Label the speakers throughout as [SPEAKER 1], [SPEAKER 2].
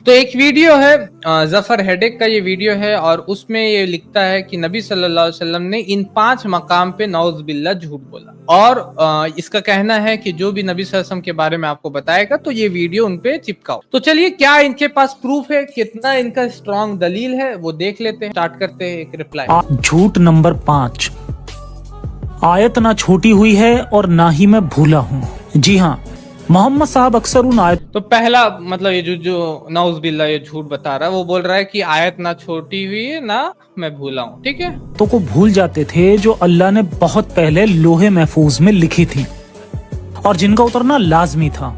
[SPEAKER 1] तो एक वीडियो है जफर हेडेक का ये वीडियो है और उसमें ये लिखता है कि नबी सल्लल्लाहु अलैहि वसल्लम ने इन 5 मकाम पे नौज बिल्ला झूठ बोला और इसका कहना है कि जो भी नबी सल्लल्लाहु अलैहि वसल्लम के बारे में आपको बताएगा तो ये वीडियो उनपे चिपकाओ। तो चलिए क्या इनके पास प्रूफ है, कितना इनका स्ट्रॉन्ग दलील है वो देख लेते हैं। स्टार्ट करते हैं एक रिप्लाई।
[SPEAKER 2] झूठ नंबर 5, आयत ना छोटी हुई है और ना ही मैं भूला हूँ। जी हाँ, मोहम्मद साहब अक्सर उन आयत
[SPEAKER 1] तो पहला मतलब ये जो नाउज बिल्ला ये झूठ बता रहा है वो बोल रहा है कि आयत ना छोटी हुई है ना मैं भूला हूँ। ठीक है,
[SPEAKER 2] तो को भूल जाते थे जो अल्लाह ने बहुत पहले लोहे महफूज में लिखी थी और जिनका उतरना लाजमी था।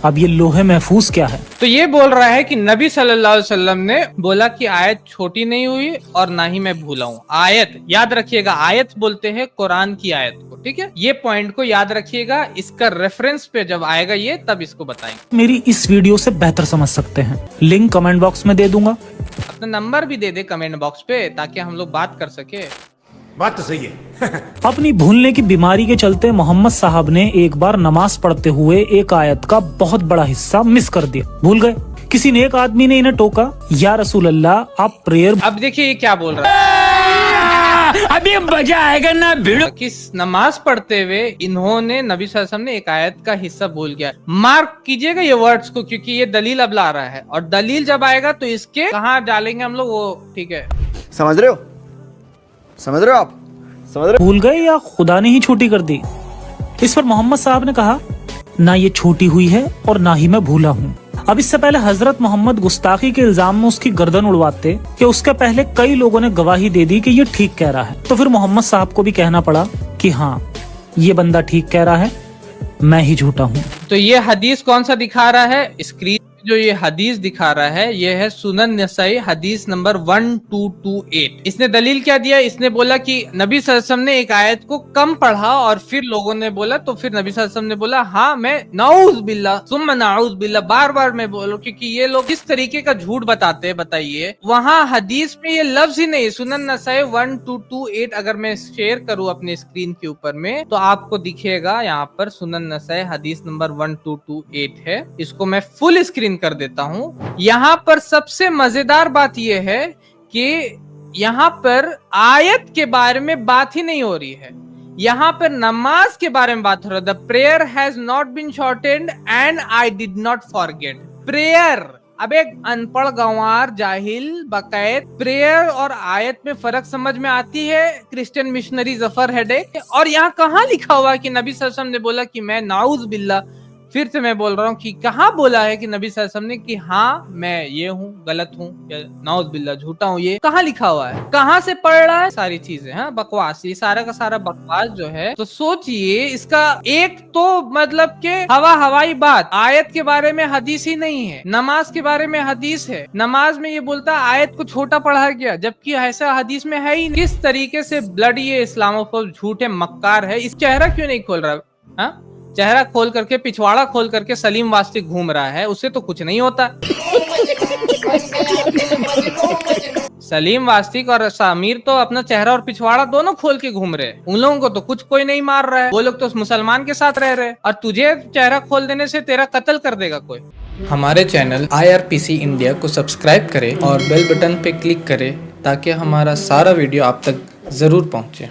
[SPEAKER 2] अब ये लोहे महफूज क्या है?
[SPEAKER 1] तो ये बोल रहा है कि नबी सल्लल्लाहु अलैहि वसल्लम ने बोला कि आयत छोटी नहीं हुई और ना ही मैं भूला हूँ। आयत याद रखिएगा, आयत बोलते हैं कुरान की आयत को। ठीक है, ये पॉइंट को याद रखिएगा। इसका रेफरेंस पे जब आएगा ये तब इसको बताएंगे।
[SPEAKER 2] मेरी इस वीडियो से बेहतर समझ सकते हैं, लिंक कमेंट बॉक्स में दे दूंगा।
[SPEAKER 1] अपना नंबर भी दे दे कमेंट बॉक्स पे ताकि हम लोग बात कर सके।
[SPEAKER 3] बात तो सही है।
[SPEAKER 2] अपनी भूलने की बीमारी के चलते मोहम्मद साहब ने एक बार नमाज पढ़ते हुए एक आयत का बहुत बड़ा हिस्सा मिस कर दिया, भूल गए। किसी नेक आदमी ने इन्हें टोका, या रसूल अल्लाह आप प्रेयर।
[SPEAKER 1] अब देखिए ये क्या बोल रहा है।
[SPEAKER 4] अभी मजा आएगा ना भिड़ो।
[SPEAKER 1] किस नमाज पढ़ते हुए इन्होंने नबी सल्लल्लाहु अलैहि वसल्लम ने एक आयत का हिस्सा भूल गया। मार्क कीजिएगा ये वर्ड्स को क्योंकि ये दलील अब ला रहा है और दलील जब आएगा तो इसके कहाँ डालेंगे हम लोग वो। ठीक है,
[SPEAKER 5] समझ रहे हो, समझ रहे हो आप, समझ रहे हो?
[SPEAKER 2] भूल गए या खुदा ने ही छोटी कर दी? इस पर मोहम्मद साहब ने कहा, ना ये छोटी हुई है और ना ही मैं भूला हूँ। अब इससे पहले हजरत मोहम्मद गुस्ताखी के इल्जाम में उसकी गर्दन उड़वाते कि उसके पहले कई लोगों ने गवाही दे दी कि ये ठीक कह रहा है। तो फिर मोहम्मद साहब को भी कहना पड़ा कि हाँ ये बंदा ठीक कह रहा है, मैं ही झूठा हूँ।
[SPEAKER 1] तो ये हदीस कौन सा दिखा रहा है? स्क्रीन जो ये हदीस दिखा रहा है ये है सुनन नसाई हदीस नंबर 1228। इसने दलील क्या दिया? इसने बोला कि नबी सल्लल्लाहु अलैहि वसल्लम ने एक आयत को कम पढ़ा और फिर लोगों ने बोला, तो फिर नबी सल्लल्लाहु अलैहि वसल्लम ने बोला हाँ मैं नाउज बिल्ला सुम्मा नाउज बिल्ला बार बार मैं बोलूं, क्योंकि ये लोग किस तरीके का झूठ बताते हैं बताइए। वहाँ हदीस में ये लफ्ज ही नहीं। सुनन नसाई 1228 अगर मैं शेयर करूँ अपने स्क्रीन के ऊपर में तो आपको दिखेगा यहाँ पर सुनन नसाई हदीस नंबर 1228 है। इसको मैं फुल स्क्रीन कर देता हूं। यहाँ पर सबसे मजेदार बात यह है कि यहाँ पर आयत के बारे में बात ही नहीं हो रही है, यहाँ पर नमाज के बारे में बात हो रहा है। The prayer has not been shortened and I did not forget. Prayer, अब एक अनपढ़ गंवार जाहिल बकायद प्रेयर और आयत में फर्क समझ में आती है क्रिश्चियन मिशनरी जफर हेडेक। और यहाँ कहाँ लिखा हुआ है कि नबी सल्लल्लाहु अलैहि वसल्लम ने बोला कि मैं नाउज बिल्ला। फिर से मैं बोल रहा हूँ कि कहाँ बोला है कि नबी सल्लल्लाहु अलैहि वसल्लम ने कि हाँ मैं ये हूँ, गलत हूँ या नाउज बिल्ला झूठा हूँ? ये कहाँ लिखा हुआ है? कहाँ से पढ़ रहा है? सारी चीजें हाँ बकवास, ये सारा का सारा बकवास जो है। तो सोचिए इसका एक तो मतलब के हवाई बात। आयत के बारे में हदीस ही नहीं है, नमाज के बारे में हदीस है। नमाज में ये बोलता है आयत को छोटा पढ़ा गया, जबकि ऐसा हदीस में है ही नहीं। किस तरीके से ब्लड ये इस्लामोफोब झूठे मक्कार है। इस चेहरा क्यों नहीं खोल रहा? हाँ चेहरा खोल करके पिछवाड़ा खोल करके सलीम वास्तिक घूम रहा है, उससे तो कुछ नहीं होता। सलीम वास्तिक और सामीर तो अपना चेहरा और पिछवाड़ा दोनों खोल के घूम रहे हैं। उन लोगों को तो कुछ कोई नहीं मार रहा है, वो लोग तो मुसलमान के साथ रह रहे हैं और तुझे चेहरा खोल देने से तेरा कत्ल कर देगा कोई। हमारे चैनल IRPC इंडिया को सब्सक्राइब करें और बेल बटन पे क्लिक करें ताकि हमारा सारा वीडियो आप तक जरूर पहुंचे।